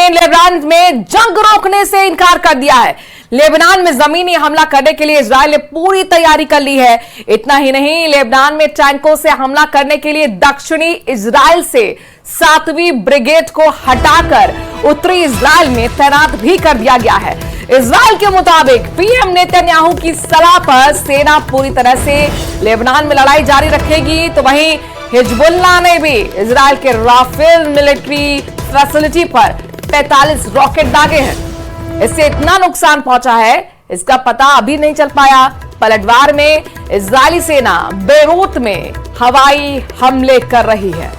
ने लेबनान में जंग रोकने से इनकार कर दिया है। लेबनान में जमीनी हमला करने के लिए इजराइल ने पूरी तैयारी कर ली है। इतना ही नहीं, लेबनान में टैंकों से हमला करने के लिए दक्षिणी इजराइल से 7वीं ब्रिगेड को हटाकर उत्तरी इजराइल में तैनात भी कर दिया गया है। इजराइल के मुताबिक पीएम नेतन्याहू की सलाह पर सेना पूरी तरह से लेबनान में लड़ाई जारी रखेगी। तो वहीं हिजबुल्लाह ने भी इजराइल के राफेल मिलिट्री फैसिलिटी पर 45 रॉकेट दागे हैं। इससे इतना नुकसान पहुंचा है, इसका पता अभी नहीं चल पाया। पलटवार में इजरायली सेना बेरूत में हवाई हमले कर रही है।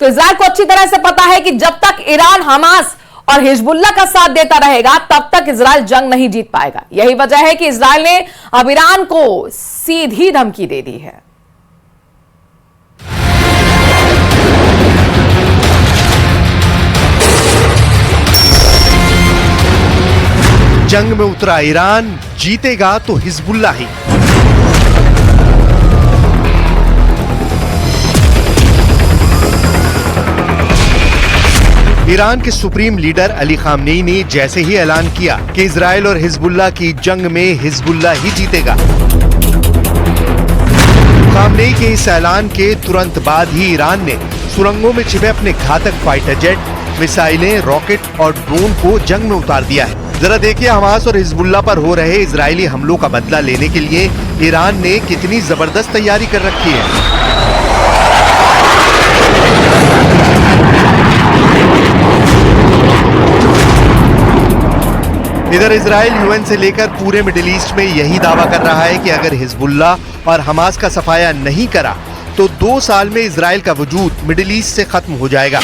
तो इजराइल को अच्छी तरह से पता है कि जब तक ईरान हमास और हिजबुल्लाह का साथ देता रहेगा तब तक इजराइल जंग नहीं जीत पाएगा। यही वजह है कि इजराइल ने अब ईरान को सीधी धमकी दे दी है। जंग में उतरा ईरान, जीतेगा तो हिजबुल्लाह ही। ईरान के सुप्रीम लीडर अली खामनेई ने जैसे ही ऐलान किया कि इजराइल और हिजबुल्लाह की जंग में हिजबुल्लाह ही जीतेगा, खामनेई के इस ऐलान के तुरंत बाद ही ईरान ने सुरंगों में छिपे अपने घातक फाइटर जेट, मिसाइलें, रॉकेट और ड्रोन को जंग में उतार दिया है। जरा देखिए हमास और हिजबुल्लाह पर हो रहे इजरायली हमलों का बदला लेने के लिए ईरान ने कितनी जबरदस्त तैयारी कर रखी है। इधर इजराइल यूएन से लेकर पूरे मिडिल ईस्ट में यही दावा कर रहा है कि अगर हिजबुल्लाह और हमास का सफाया नहीं करा तो 2 साल में इजराइल का वजूद मिडिल ईस्ट से खत्म हो जाएगा।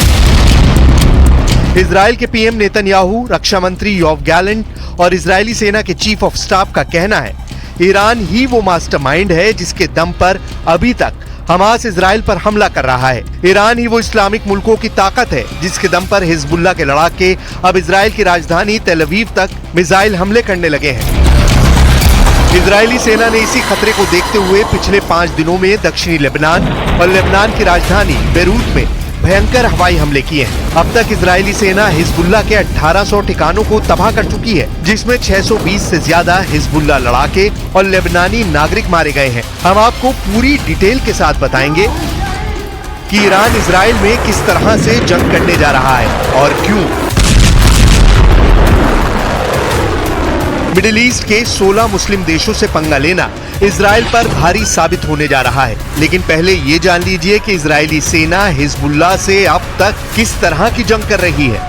इजराइल के पीएम नेतन्याहू, रक्षा मंत्री योव गैलेंट और इजरायली सेना के चीफ ऑफ स्टाफ का कहना है ईरान ही वो मास्टरमाइंड है जिसके दम पर अभी तक हमास इजराइल पर हमला कर रहा है। ईरान ही वो इस्लामिक मुल्कों की ताकत है जिसके दम पर हिजबुल्लाह के लड़ाके अब इजराइल की राजधानी तेल अवीव तक मिसाइल हमले करने लगे हैं। इजरायली सेना ने इसी खतरे को देखते हुए पिछले 5 दिनों में दक्षिणी लेबनान और लेबनान की राजधानी बेरूत में भयंकर हवाई हमले किए हैं। अब तक इजरायली सेना हिजबुल्लाह के 1800 ठिकानों को तबाह कर चुकी है, जिसमें 620 से ज्यादा हिजबुल्लाह लड़ाके और लेबनानी नागरिक मारे गए हैं। हम आपको पूरी डिटेल के साथ बताएंगे कि ईरान इजराइल में किस तरह से जंग करने जा रहा है और क्यों। मिडिल ईस्ट के 16 मुस्लिम देशों से पंगा लेना इजराइल पर भारी साबित होने जा रहा है। लेकिन पहले ये जान लीजिए कि इजरायली सेना हिजबुल्लाह से अब तक किस तरह की जंग कर रही है।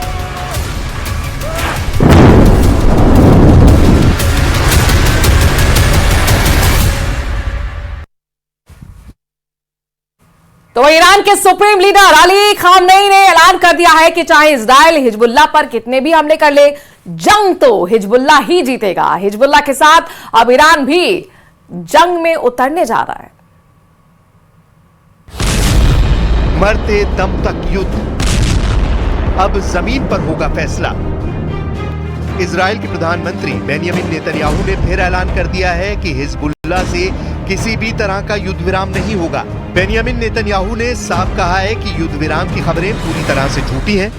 तो ईरान के सुप्रीम लीडर अली खामनेई ने ऐलान कर दिया है कि चाहे इजराइल हिजबुल्लाह पर कितने भी हमले कर ले, जंग तो हिजबुल्लाह ही जीतेगा। हिजबुल्लाह के साथ अब ईरान भी जंग में उतरने जा रहा है। मरते दम तक युद्ध, अब जमीन पर होगा फैसला। इजराइल के प्रधानमंत्री बेंयामिन नेतन्याहू ने फिर ऐलान कर दिया है कि हिजबुल्लाह से किसी भी तरह का युद्ध विराम नहीं होगा। बेंयामिन नेतन्याहू ने साफ कहा है कि युद्ध विराम की खबरें पूरी तरह से झूठी हैं।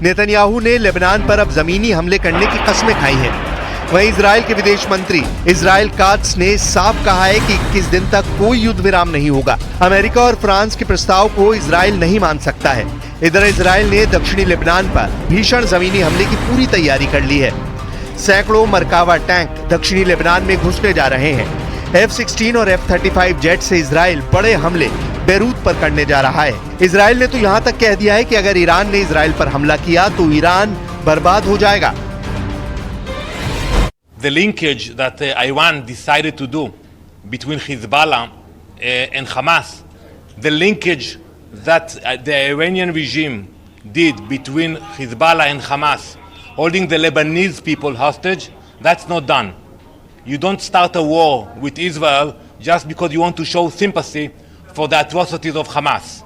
नेतन्याहू ने लेबनान पर अब जमीनी हमले करने की कस्में खाई हैं। वहीं इजराइल के विदेश मंत्री इजराइल कात्स ने साफ कहा है कि 21 दिन तक कोई युद्ध विराम नहीं होगा। अमेरिका और फ्रांस के प्रस्ताव को इजराइल नहीं मान सकता है। इधर इजराइल ने दक्षिणी लेबनान पर भीषण जमीनी हमले की पूरी तैयारी कर ली है। सैकड़ों मरकावा टैंक दक्षिणी लेबनान में घुसने जा रहे हैं। F-16 और F-35 जेट से इजराइल बड़े हमले बेरूत पर करने जा रहा है। इजराइल ने तो यहाँ तक कह दिया है कि अगर ईरान ने इजराइल पर हमला किया तो ईरान बर्बाद हो जाएगा। The linkage that Iran decided to do between Hezbollah and Hamas, the linkage that the Iranian regime did between Hezbollah and Hamas, holding the Lebanese people hostage, that's not done. You don't start a war with Israel just because you want to show sympathy for the atrocities of Hamas.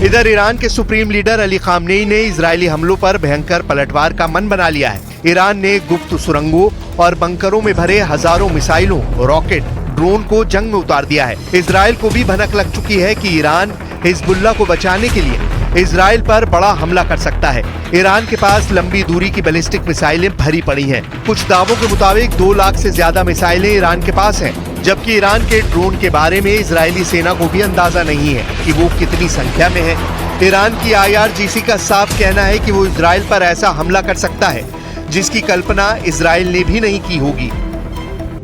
इधर Iran के supreme leader Ali Khamenei ने Israeli हमलों पर भयंकर पलटवार का मन बना लिया है। ईरान ने गुप्त सुरंगों और बंकरों में भरे हजारों मिसाइलों, रॉकेट, ड्रोन को जंग में उतार दिया है। इजराइल को भी भनक लग चुकी है कि ईरान हिजबुल्लाह को बचाने के लिए इजराइल पर बड़ा हमला कर सकता है। ईरान के पास लंबी दूरी की बैलिस्टिक मिसाइलें भरी पड़ी हैं। कुछ दावों के मुताबिक 2 लाख से ज्यादा मिसाइलें ईरान के पास हैं, जबकि ईरान के ड्रोन के बारे में इजरायली सेना को भी अंदाजा नहीं है कि वो कितनी संख्या में है। ईरान की IRGC का साफ कहना है कि वो इजराइल पर ऐसा हमला कर सकता है जिसकी कल्पना इजराइल ने भी नहीं की होगी।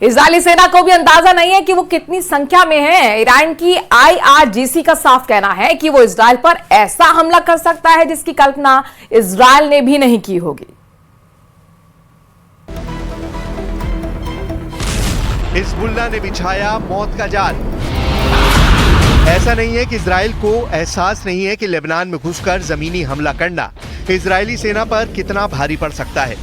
इजरायली सेना को भी अंदाजा नहीं है कि वो कितनी संख्या में है। ईरान की IRGC का साफ कहना है कि वो इजराइल पर ऐसा हमला कर सकता है जिसकी कल्पना इजराइल ने भी नहीं की होगी। हिजबुल्लाह ने बिछाया मौत का जाल। ऐसा नहीं है कि इजराइल को एहसास नहीं है कि लेबनान में घुसकर जमीनी हमला करना इजरायली सेना पर कितना भारी पड़ सकता है।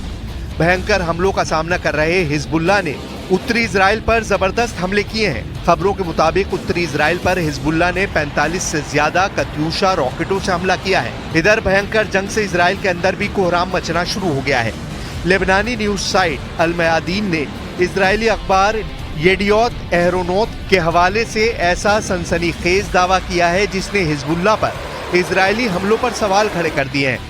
भयंकर हमलों का सामना कर रहे हिजबुल्लाह ने उत्तरी इजराइल पर जबरदस्त हमले किए हैं। खबरों के मुताबिक उत्तरी इजराइल पर हिजबुल्लाह ने 45 से ज्यादा कत्यूशा रॉकेटों से हमला किया है। इधर भयंकर जंग से इजराइल के अंदर भी कोहराम मचना शुरू हो गया है। लेबनानी न्यूज साइट अल मयादीन ने इजरायली अखबार येडियोत एहरोनोत के हवाले से ऐसा सनसनीखेज दावा किया है जिसने हिजबुल्लाह पर इजरायली हमलों पर सवाल खड़े कर दिए हैं।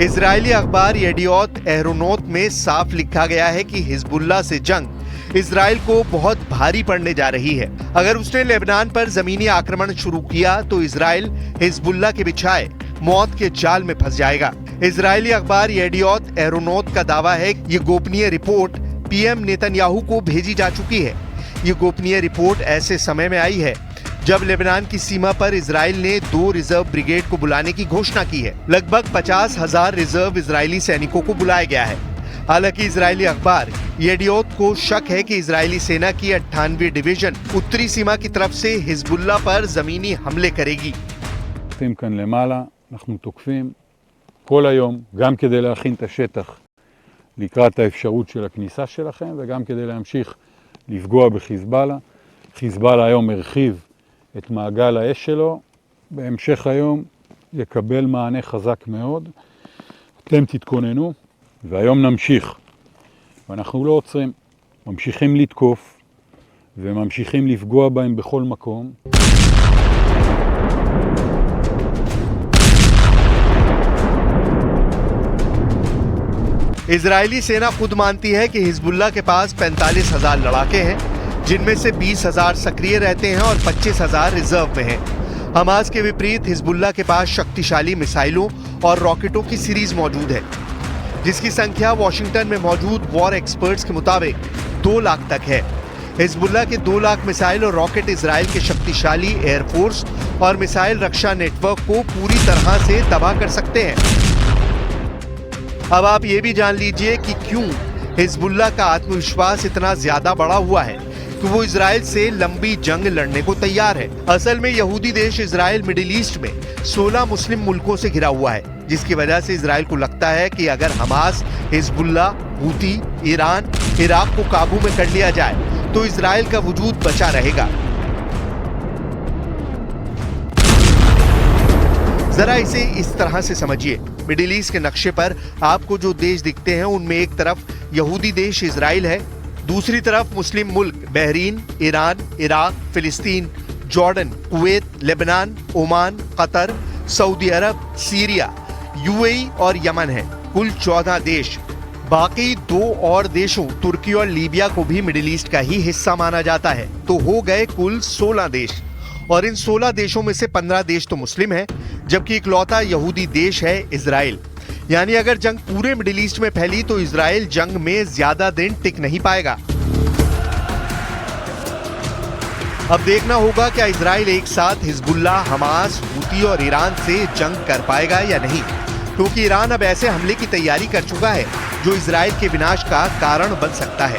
इजरायली अखबार येडियोत एहरोनोत में साफ लिखा गया है कि हिजबुल्लाह से जंग इजराइल को बहुत भारी पड़ने जा रही है। अगर उसने लेबनान पर जमीनी आक्रमण शुरू किया तो इजराइल हिजबुल्लाह के बिछाए मौत के जाल में फंस जाएगा। इजरायली अखबार येडियोत एहरोनोत का दावा है कि ये गोपनीय रिपोर्ट PM नेतन्याहू को भेजी जा चुकी है। ये गोपनीय रिपोर्ट ऐसे समय में आई है जब लेबनान की सीमा पर इजराइल ने 2 रिजर्व ब्रिगेड को बुलाने की घोषणा की है। लगभग 50,000 रिजर्व इजरायली सैनिकों को बुलाया गया है। हालांकि इजरायली अखबार येडियोत को शक है कि इजरायली सेना की 98वीं डिवीजन उत्तरी सीमा की तरफ से हिजबुल्लाह पर जमीनी हमले करेगी। כאן למעלה, אנחנו תוקפים כל היום, גם כדי להכין את השטח לקראת האפשרות של הכניסה שלכם, וגם כדי להמשיך לפגוע בחיזבאללה. חיזבאללה היום הרחיב את מעגל האש שלו, בהמשך היום יקבל מענה חזק מאוד. אתם תתכוננו, והיום נמשיך. ואנחנו לא עוצרים, ממשיכים לתקוף, וממשיכים לפגוע בהם בכל מקום. इजरायली सेना खुद मानती है कि हिजबुल्लाह के पास 45,000 लड़ाके हैं, जिनमें से 20,000 सक्रिय रहते हैं और 25,000 रिजर्व में हैं। हमास के विपरीत हिजबुल्लाह के पास शक्तिशाली मिसाइलों और रॉकेटों की सीरीज मौजूद है, जिसकी संख्या वॉशिंगटन में मौजूद वॉर एक्सपर्ट्स के मुताबिक 2 लाख तक है। हिजबुल्लाह के 2 लाख मिसाइल और रॉकेट इजराइल के शक्तिशाली एयरफोर्स और मिसाइल रक्षा नेटवर्क को पूरी तरह से तबाह कर सकते हैं। अब आप ये भी जान लीजिए कि क्यों हिजबुल्लाह का आत्मविश्वास इतना ज्यादा बढ़ा हुआ है कि वो इजराइल से लंबी जंग लड़ने को तैयार है। असल में यहूदी देश इजराइल मिडिल ईस्ट में 16 मुस्लिम मुल्कों से घिरा हुआ है, जिसकी वजह से इजराइल को लगता है कि अगर Hamas, Hezbollah, Houthi, Iran, Iraq को काबू में कर लिया जाए तो इजराइल का वजूद बचा रहेगा। जरा इसे इस तरह से समझिए। मिडिल ईस्ट के नक्शे पर आपको जो देश दिखते हैं उनमें एक तरफ यहूदी देश इजराइल है, दूसरी तरफ मुस्लिम मुल्क बहरीन, ईरान, इराक, फिलिस्तीन, Jordan, Kuwait, Lebanon, Oman, Qatar, Saudi Arab, Syria, UAE और यमन है। कुल 14 देश। बाकी 2 और देशों तुर्की और लीबिया को भी मिडिल ईस्ट का ही हिस्सा माना जाता है। तो हो गए कुल 16 देश, और इन 16 देशों में से 15 देश तो मुस्लिम हैं, जबकि इकलौता यहूदी देश है इजराइल। यानी अगर जंग पूरे मिडिल ईस्ट में फैली तो इजराइल जंग में ज्यादा दिन टिक नहीं पाएगा। अब देखना होगा क्या इजराइल एक साथ हिजबुल्लाह, हमास, हूती और ईरान से जंग कर पाएगा या नहीं, क्योंकि ईरान अब ऐसे हमले की तैयारी कर चुका है जो इजराइल के विनाश का कारण बन सकता है।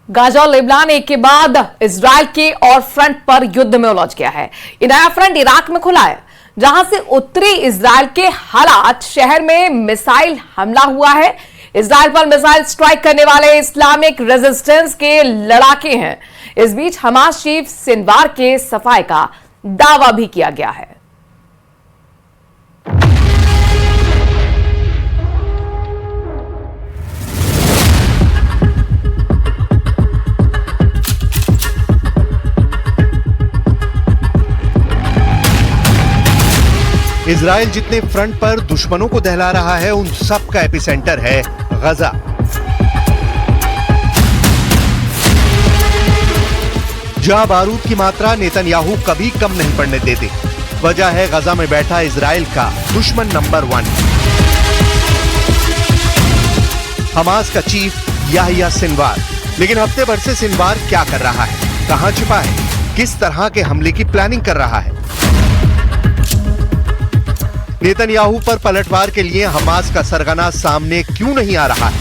गाजा और लेबनान एक के बाद इजराइल के और फ्रंट पर युद्ध में उलझ गया है। ये नया फ्रंट इराक में खुला है, जहां से उत्तरी इजराइल के हालात शहर में मिसाइल हमला हुआ है। इजराइल पर मिसाइल स्ट्राइक करने वाले इस्लामिक रेजिस्टेंस के लड़ाके हैं। इस बीच हमास चीफ सिनवार के सफाए का दावा भी किया गया है। इजराइल जितने फ्रंट पर दुश्मनों को दहला रहा है, उन सब का एपिसेंटर है गजा। जहां बारूद की मात्रा नेतन्याहू कभी कम नहीं पड़ने देते। वजह है गजा में बैठा इजराइल का दुश्मन नंबर 1, हमास का चीफ याहिया सिनवार। लेकिन हफ्ते भर से सिनवार क्या कर रहा है, कहां छिपा है, किस तरह के हमले की प्लानिंग कर रहा है? नेतन्याहू पर पलटवार के लिए हमास का सरगना सामने क्यों नहीं आ रहा है,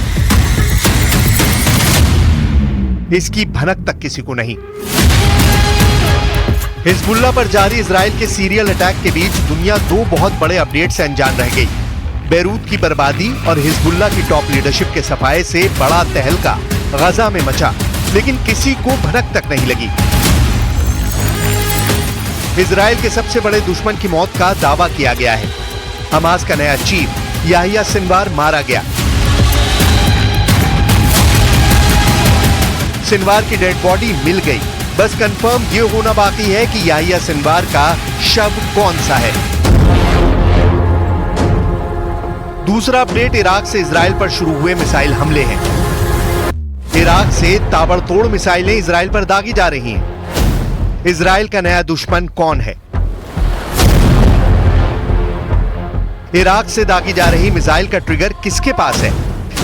इसकी भनक तक किसी को नहीं। हिजबुल्लाह पर जारी इजराइल के सीरियल अटैक के बीच दुनिया 2 बहुत बड़े अपडेट से अनजान रह गई। बेरूत की बर्बादी और हिजबुल्लाह की टॉप लीडरशिप के सफाए से बड़ा तहलका गजा में मचा, लेकिन किसी को भनक तक नहीं लगी। इजराइल के सबसे बड़े दुश्मन की मौत का दावा किया गया है। हमास का नया चीफ याहिया सिनवार मारा गया। सिनवार की डेड बॉडी मिल गई, बस कंफर्म ये होना बाकी है कि याहिया सिनवार का शव कौन सा है। दूसरा अपडेट इराक से इजराइल पर शुरू हुए मिसाइल हमले हैं। इराक से ताबड़तोड़ मिसाइलें इजराइल पर दागी जा रही हैं। इजराइल का नया दुश्मन कौन है? इराक से दागी जा रही मिसाइल का ट्रिगर किसके पास है?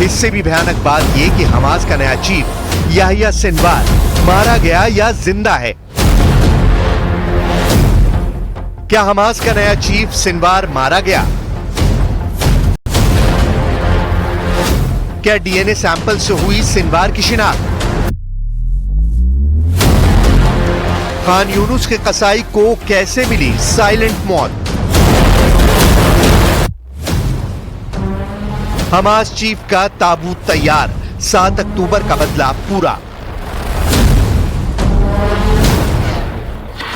इससे भी भयानक बात यह कि हमास का नया चीफ याहिया सिनवार मारा गया या जिंदा है। क्या हमास का नया चीफ सिनवार मारा गया? क्या डीएनए सैंपल से हुई सिनवार की शिनाख्त? खान यूनुस के कसाई को कैसे मिली साइलेंट मौत? हमास चीफ का ताबूत तैयार, 7 अक्टूबर का बदला पूरा।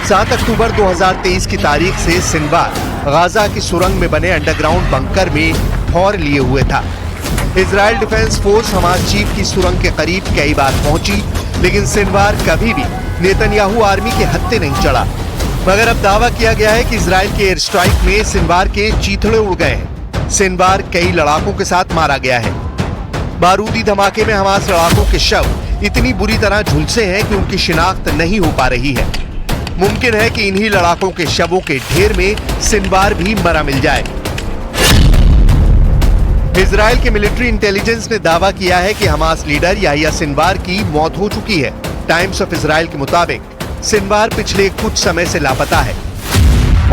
7 अक्टूबर 2023 की तारीख से सिनवार गाजा की सुरंग में बने अंडरग्राउंड बंकर में ठौर लिए हुए था। Israel defence force Hamas chief की सुरंग के करीब कई बार पहुंची, लेकिन सिनवार कभी भी नेतन्याहू आर्मी के हत्थे नहीं चढ़ा। मगर अब दावा किया गया है कि इजराइल के एयर स्ट्राइक में सिनवार के चीथड़े उड़ गए हैं। सिनवार कई लड़ाकों के साथ मारा गया है। बारूदी धमाके में हमास लड़ाकों के शव इतनी बुरी तरह झुलसे हैं कि उनकी शिनाख्त नहीं हो पा रही है। मुमकिन है कि इन्हीं लड़ाकों के शवों के ढेर में सिनवार भी मरा मिल जाए। इजराइल के मिलिट्री इंटेलिजेंस ने दावा किया है कि हमास लीडर याहिया सिनवार की मौत हो चुकी है। टाइम्स ऑफ इजराइल के मुताबिक सिनवार पिछले कुछ समय से लापता है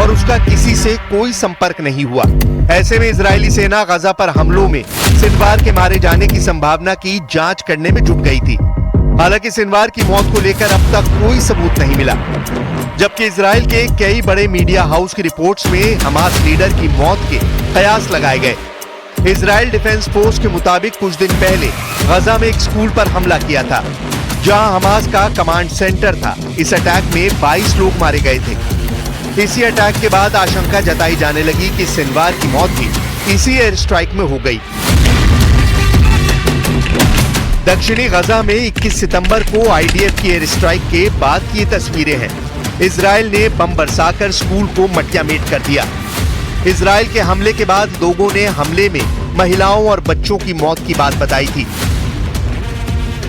और उसका किसी से कोई संपर्क नहीं हुआ। ऐसे में इजरायली सेना गजा पर हमलों में सिनवार के मारे जाने की संभावना की जांच करने में जुट गई थी। हालांकि सिनवार की मौत को लेकर अब तक कोई सबूत नहीं मिला, जबकि इजराइल के कई बड़े मीडिया हाउस की रिपोर्ट्स में हमास लीडर की मौत के कयास लगाए गए। इजराइल डिफेंस फोर्स के मुताबिक कुछ दिन पहले गजा में एक स्कूल पर हमला किया था, जहां हमास का कमांड सेंटर था। इस अटैक में 22 लोग मारे गए थे। इसी अटैक के बाद आशंका जताई जाने लगी कि सिनवार की मौत भी इसी एयर स्ट्राइक में हो गई। दक्षिणी गजा में 21 सितंबर को आईडीएफ की एयर स्ट्राइक के बाद की तस्वीरें हैं। इजराइल ने बम बरसाकर स्कूल को मटियामेट कर दिया। इजराइल के हमले के बाद लोगों ने हमले में महिलाओं और बच्चों की मौत की बात बताई थी।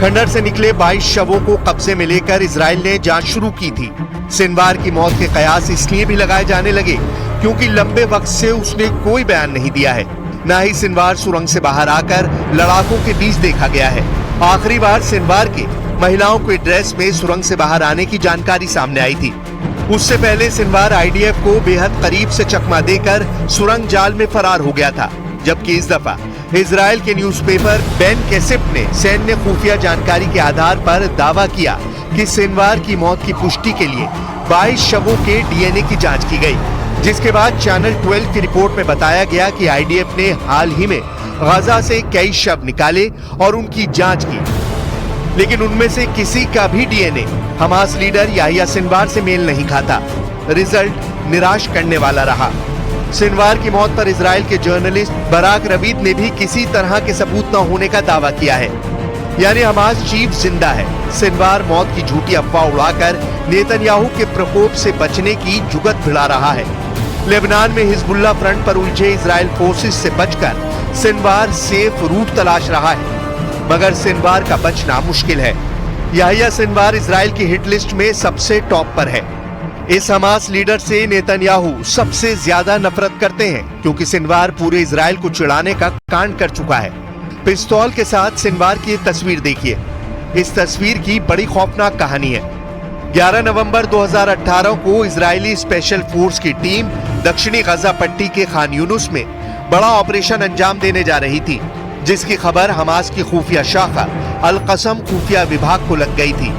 खंडर से निकले 22 शवों को कब्जे में लेकर इजराइल ने जांच शुरू की थी। सिनवार की मौत के कयास इसलिए भी लगाए जाने लगे क्योंकि लंबे वक्त से उसने कोई बयान नहीं दिया है। न ही सिनवार सुरंग से बाहर आकर लड़ाकों के बीच देखा गया है। आखिरी बार सिनवार के महिलाओं के ड्रेस में सुरंग से बाहर आने की जानकारी सामने आई थी। उससे पहले सिनवार आईडीएफ को बेहद करीब से चकमा देकर सुरंग जाल में फरार हो गया था, जबकि इस दफा इजराइल के न्यूज़पेपर बेन केसिप ने सैन्य खुफिया जानकारी के आधार पर दावा किया कि सिनवार की मौत की पुष्टि के लिए 22 शवों के डीएनए की जांच की गई, जिसके बाद चैनल 12 की रिपोर्ट में बताया गया कि आईडीएफ ने हाल ही में गाजा से कई शव निकाले और उनकी जांच की, लेकिन उनमें से किसी का भी DNA Hamas leader Yahya Sinwar से मेल नहीं खाता। रिजल्ट निराश करने वाला रहा। सिनवार की मौत पर इजराइल के जर्नलिस्ट बराक रवीद ने भी किसी तरह के सबूत न होने का दावा किया है, यानी हमास चीफ जिंदा है। सिनवार मौत की झूठी अफवाह उड़ाकर नेतन्याहू के प्रकोप से बचने की जुगत भिड़ा रहा है। लेबनान में हिजबुल्लाह फ्रंट पर उलझे इजराइल फोर्सेस से बचकर सिनवार सेफ रूट तलाश रहा है, मगर सिनवार का बचना मुश्किल है। याहिया सिनवार इजराइल की हिट लिस्ट में सबसे टॉप पर है। इस हमास लीडर से नेतन्याहू सबसे ज्यादा नफरत करते हैं क्योंकि सिनवार पूरे इजराइल को चिढ़ाने का कांड कर चुका है। पिस्तौल के साथ सिनवार की तस्वीर देखिए। इस तस्वीर की बड़ी खौफनाक कहानी है। 11 नवंबर 2018 को इजरायली स्पेशल फोर्स की टीम दक्षिणी गजा पट्टी के खान यूनुस में बड़ा ऑपरेशन अंजाम देने जा रही थी, जिसकी खबर हमास की खुफिया शाखा अल कसम खुफिया विभाग को लग गई थी।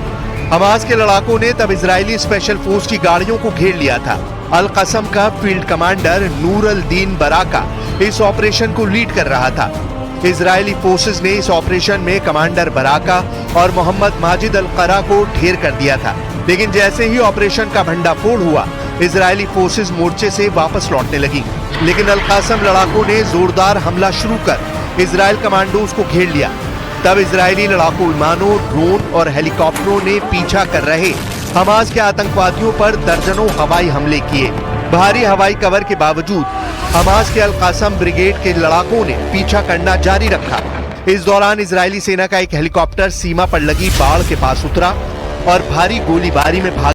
हमास के लड़ाकों ने तब इजरायली स्पेशल फोर्स की गाड़ियों को घेर लिया था। अल कसम का फील्ड कमांडर नूर अल दीन बराका इस ऑपरेशन को लीड कर रहा था। इजरायली फोर्सेस ने इस ऑपरेशन में कमांडर बराका और मोहम्मद माजिद अल करा को ढेर कर दिया था, लेकिन जैसे ही ऑपरेशन का भंडाफोड़ हुआ, इजरायली फोर्सेस मोर्चे से वापस लौटने लगी। लेकिन अल कासम लड़ाकों ने जोरदार हमला शुरू कर इजरायल कमांडोज को घेर लिया। तब इजरायली लड़ाकू विमानों, ड्रोन और हेलीकॉप्टरों ने पीछा कर रहे हमास के आतंकवादियों पर दर्जनों हवाई हमले किए। भारी हवाई कवर के बावजूद हमास के अल कासम ब्रिगेड के लड़ाकों ने पीछा करना जारी रखा। इस दौरान इजरायली सेना का एक हेलीकॉप्टर सीमा पर लगी बाड़ के पास उतरा और भारी गोलीबारी में भाग